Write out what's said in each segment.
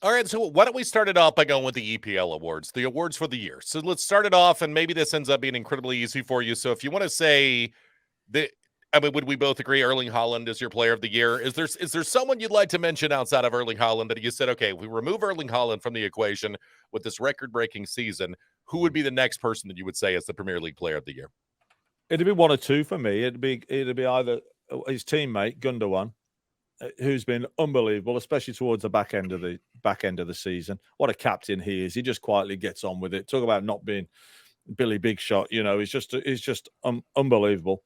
All right, so why don't we start it off by going with the EPL Awards, the awards for the year. So let's start it off, and maybe this ends up being incredibly easy for you. So if you want to say that, I mean, would we both agree Erling Haaland is your player of the year? Is there someone you'd like to mention outside of Erling Haaland that you said, okay, if we remove Erling Haaland from the equation with this record-breaking season, who would be the next person that you would say is the Premier League player of the year? It'd be one or two for me. It'd be either his teammate Gundogan, who's been unbelievable, especially towards the back end of the season. What a captain he is! He just quietly gets on with it. Talk about not being Billy Big Shot. He's just unbelievable.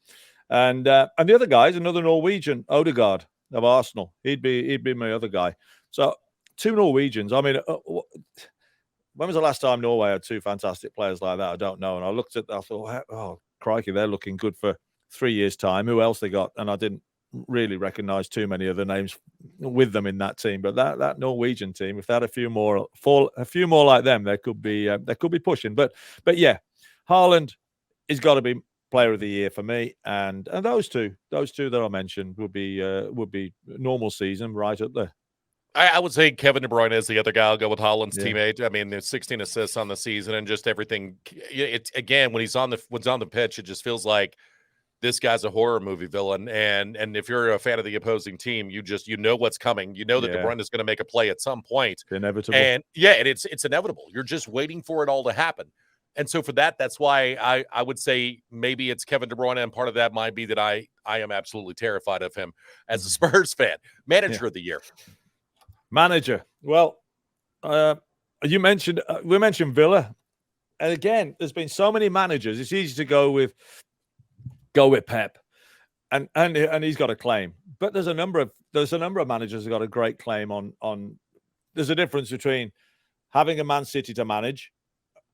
And the other guy is another Norwegian, Odegaard of Arsenal. He'd be my other guy. So two Norwegians. I mean, when was the last time Norway had two fantastic players like that? I don't know. And I thought, oh crikey, they're looking good for 3 years' time. Who else they got? And I didn't really recognise too many other names with them in that team. But that Norwegian team, if they had a few more like them, they could be pushing. But yeah, Haaland has got to be player of the year for me, and those two that I mentioned would be normal season right up there. I would say Kevin De Bruyne is the other guy. I'll go with Holland's Yeah. teammate. I mean, there's 16 assists on the season and just everything. It's again when he's on the pitch, it just feels like this guy's a horror movie villain. And if you're a fan of the opposing team, you know what's coming. You know that De Yeah. Bruyne is going to make a play at some point. It's inevitable. And yeah, and it's inevitable. You're just waiting for it all to happen. And so for that's why I would say maybe it's Kevin De Bruyne, and part of that might be that I am absolutely terrified of him as a Spurs fan. Manager of the year. Manager. Well, we mentioned Villa, and again, there's been so many managers. It's easy to go with Pep, and he's got a claim. But there's a number of managers who got a great claim on. There's a difference between having a Man City to manage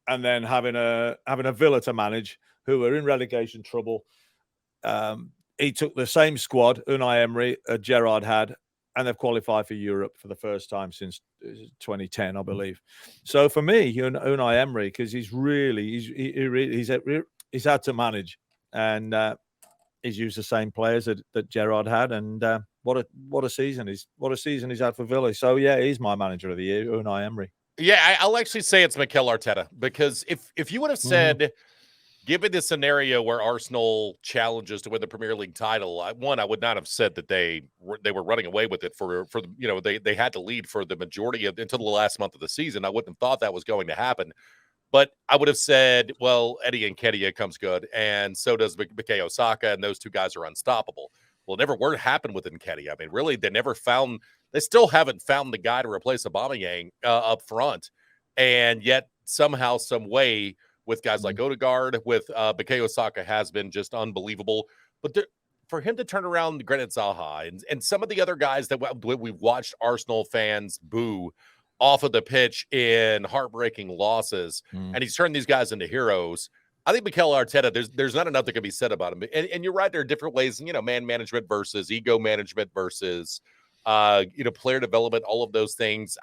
and then having a Villa to manage who are in relegation trouble. He took the same squad Unai Emery, Gerrard had, and they've qualified for Europe for the first time since 2010, I believe. So for me, Unai Emery, because he's had to manage, and he's used the same players that Gerrard had, and what a season he's had for Villa. So yeah, he's my manager of the year, Unai Emery. Yeah, I'll actually say it's Mikel Arteta, because if you would have said, given the scenario where Arsenal challenges to win the Premier League title, I would not have said that they were running away with it for they had to lead for the majority of until the last month of the season. I wouldn't have thought that was going to happen. But I would have said, well, Eddie Nketiah comes good, and so does Bukayo Saka, and those two guys are unstoppable. Well, it never happened with Nketiah. I mean, really, they still haven't found the guy to replace Aubameyang up front, and yet somehow, some way, with guys like Odegaard, with Bukayo Saka has been just unbelievable. But for him to turn around Granit Zaha and some of the other guys that we've watched Arsenal fans boo off of the pitch in heartbreaking losses, and he's turned these guys into heroes. I think Mikel Arteta, there's not enough that can be said about him. And you're right, there are different ways, man management versus ego management versus, player development, all of those things.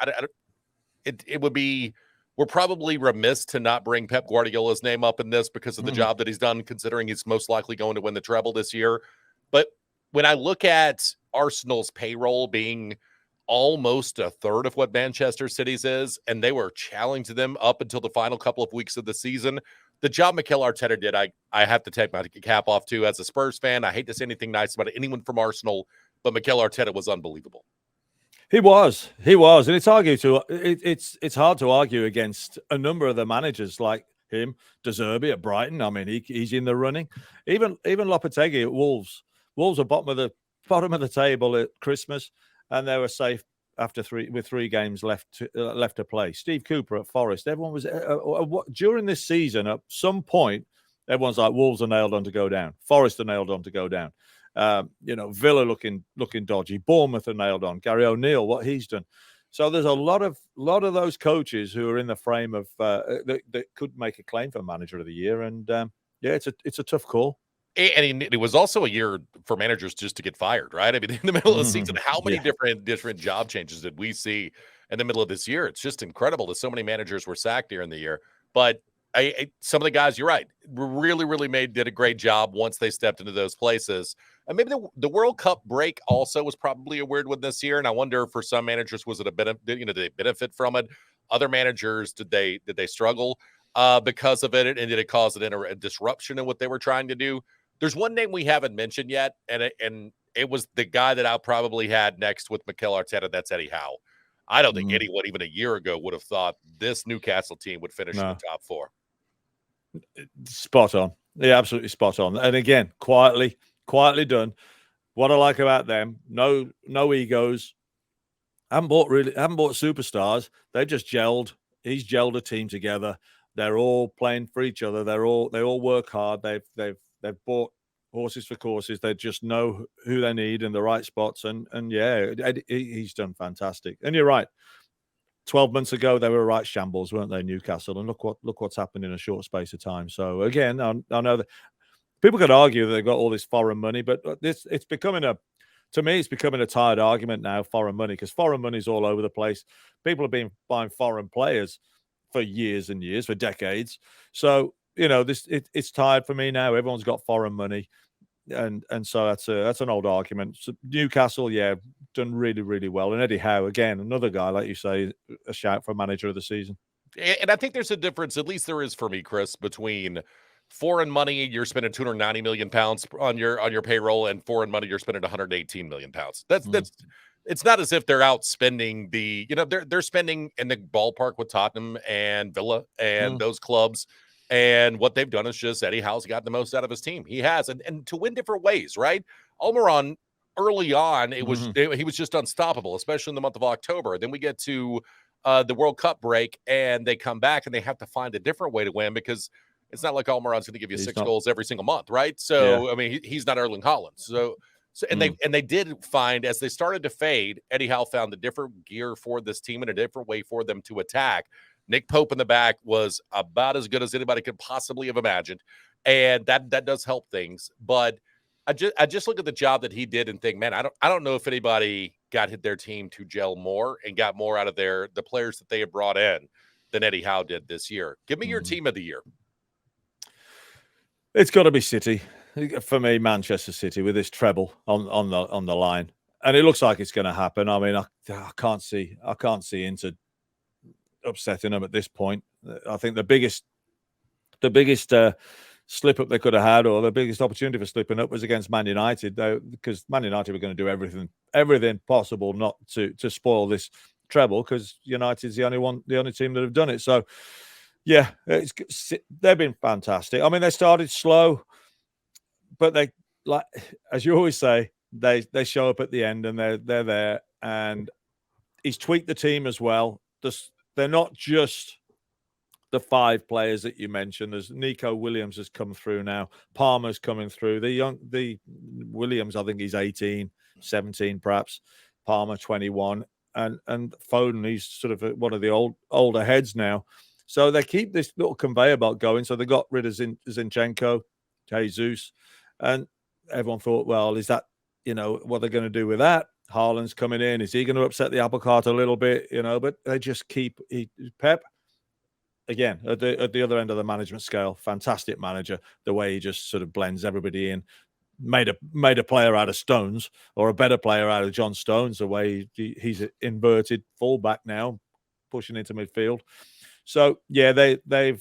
It would be, we're probably remiss to not bring Pep Guardiola's name up in this because of the job that he's done, considering he's most likely going to win the treble this year. But when I look at Arsenal's payroll being almost a third of what Manchester City's is, and they were challenging them up until the final couple of weeks of the season, the job Mikel Arteta did, I have to take my cap off to. As a Spurs fan, I hate to say anything nice about anyone from Arsenal, but Mikel Arteta was unbelievable. He was, and it's hard to argue against a number of the managers like him. De Zerbi at Brighton, I mean, he's in the running. Even Lopetegui at Wolves. Wolves are bottom of the table at Christmas, and they were safe after three games left to play. Steve Cooper at Forest. Everyone was during this season. At some point, everyone's like, Wolves are nailed on to go down. Forest are nailed on to go down. Villa looking dodgy. Bournemouth are nailed on. Gary O'Neill, what he's done. So there's a lot of those coaches who are in the frame of that could make a claim for manager of the year. And it's a tough call. And it was also a year for managers just to get fired, right? I mean, in the middle of the season, how many different job changes did we see in the middle of this year? It's just incredible that so many managers were sacked during the year. But some of the guys, you're right, really did a great job once they stepped into those places. And maybe the World Cup break also was probably a weird one this year. And I wonder, for some managers, was it a benefit? Did they benefit from it? Other managers, did they struggle because of it? And did it cause a disruption in what they were trying to do? There's one name we haven't mentioned yet, and it was the guy that I probably had next with Mikel Arteta. That's Eddie Howe. I don't think anyone even a year ago would have thought this Newcastle team would finish in the top 4. Spot on. Yeah, absolutely spot on. And again, quietly done. What I like about them, no egos. Haven't bought superstars. They just gelled. He's gelled a team together. They're all playing for each other. They all work hard. They've bought horses for courses. They just know who they need in the right spots. And yeah, he's done fantastic. And you're right. 12 months ago, they were right shambles, weren't they, Newcastle? And look what's happened in a short space of time. So again, I know that people could argue that they've got all this foreign money, but it's becoming a tired argument now, foreign money, because foreign money is all over the place. People have been buying foreign players for years and years, for decades. So, it's tired for me now. Everyone's got foreign money. And so that's an old argument. So Newcastle, yeah, done really well. And Eddie Howe, again, another guy, like you say, a shout for manager of the season. And I think there's a difference, at least there is for me, Chris, between foreign money, you're spending 290 million pounds on your payroll, and foreign money, you're spending 118 million pounds. That's it's not as if they're out spending they're spending in the ballpark with Tottenham and Villa and those clubs. And what they've done is just Eddie Howe's got the most out of his team. He has, and to win different ways, right? Almiron, early on, he was just unstoppable, especially in the month of October. Then we get to the World Cup break, and they come back, and they have to find a different way to win, because it's not like Almiron's going to give you 6 goals every single month, right? So, yeah. I mean, he's not Erling Haaland. So they did find, as they started to fade, Eddie Howe found a different gear for this team and a different way for them to attack. Nick Pope in the back was about as good as anybody could possibly have imagined, and that does help things. But I just look at the job that he did and think, man, I don't know if anybody got their team to gel more and got more out of the players that they had brought in than Eddie Howe did this year. Give me your team of the year. It's got to be City for me. Manchester City with this treble on the line, and it looks like it's going to happen. I mean, I can't see Inter upsetting them at this point. I think the biggest slip up they could have had, or the biggest opportunity for slipping up, was against Man United, though, because Man United were going to do everything possible not to spoil this treble, because United's the only team that have done it. So yeah, they've been fantastic. I mean, they started slow, but they, like as you always say, they show up at the end, and they're there. And he's tweaked the team as well. They're not just the 5 players that you mentioned. There's Nico Williams has come through now. Palmer's coming through. The Williams, I think he's 18, 17 perhaps. Palmer 21, and Foden, he's sort of one of the older heads now. So they keep this little conveyor belt going. So they got rid of Zinchenko, Jesus, and everyone thought, well, is that what they're going to do with that? Haaland's coming in. Is he going to upset the apple cart a little bit? But they just keep Pep. Again, at the other end of the management scale, fantastic manager. The way he just sort of blends everybody in, made a player out of Stones, or a better player out of John Stones. The way he's an inverted fullback now, pushing into midfield. So yeah, they're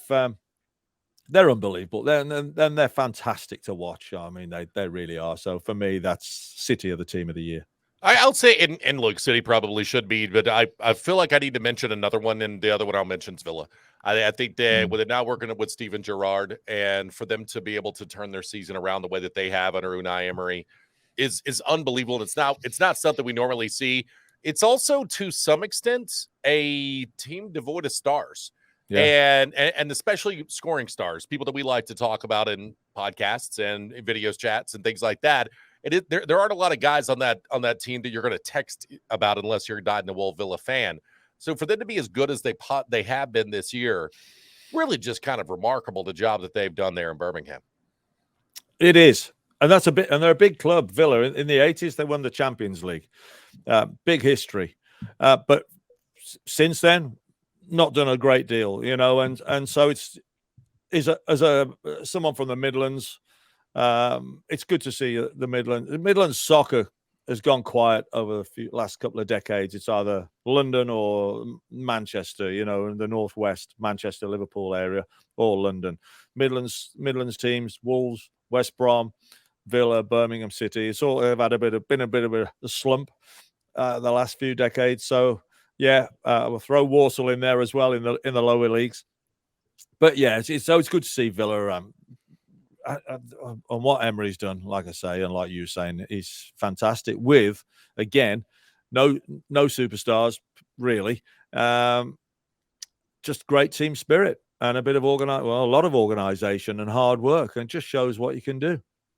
unbelievable. They're fantastic to watch. I mean, they really are. So for me, that's City are the team of the year. I'll say, and look, City probably should be, but I feel like I need to mention another one, and the other one I'll mention is Villa. I think that with it now working with Steven Gerrard, and for them to be able to turn their season around the way that they have under Unai Emery is unbelievable. And it's not something we normally see. It's also, to some extent, a team devoid of stars. Yeah. And especially scoring stars, people that we like to talk about in podcasts and in videos, chats, and things like that. There aren't a lot of guys on that team that you're going to text about unless you're a dyed-in-the-wool Villa fan. So for them to be as good as they have been this year, really just kind of remarkable, the job that they've done there in Birmingham. It is. And they're a big club, Villa. In the 80s, they won the Champions League. Big history. But since then, not done a great deal, and so it's as someone from the Midlands, it's good to see the Midlands soccer has gone quiet over the last couple of decades. It's either London or Manchester, in the northwest, Manchester, Liverpool area, or London. Midlands teams, Wolves, West Brom, Villa, Birmingham City. It's all have had been a bit of a slump the last few decades. So yeah, we'll throw Walsall in there as well in the lower leagues. But yeah, it's always good to see Villa. On what Emery's done, like I say, and like you were saying, he's fantastic. With again, no superstars really, just great team spirit and a lot of organisation and hard work, and just shows what you can do.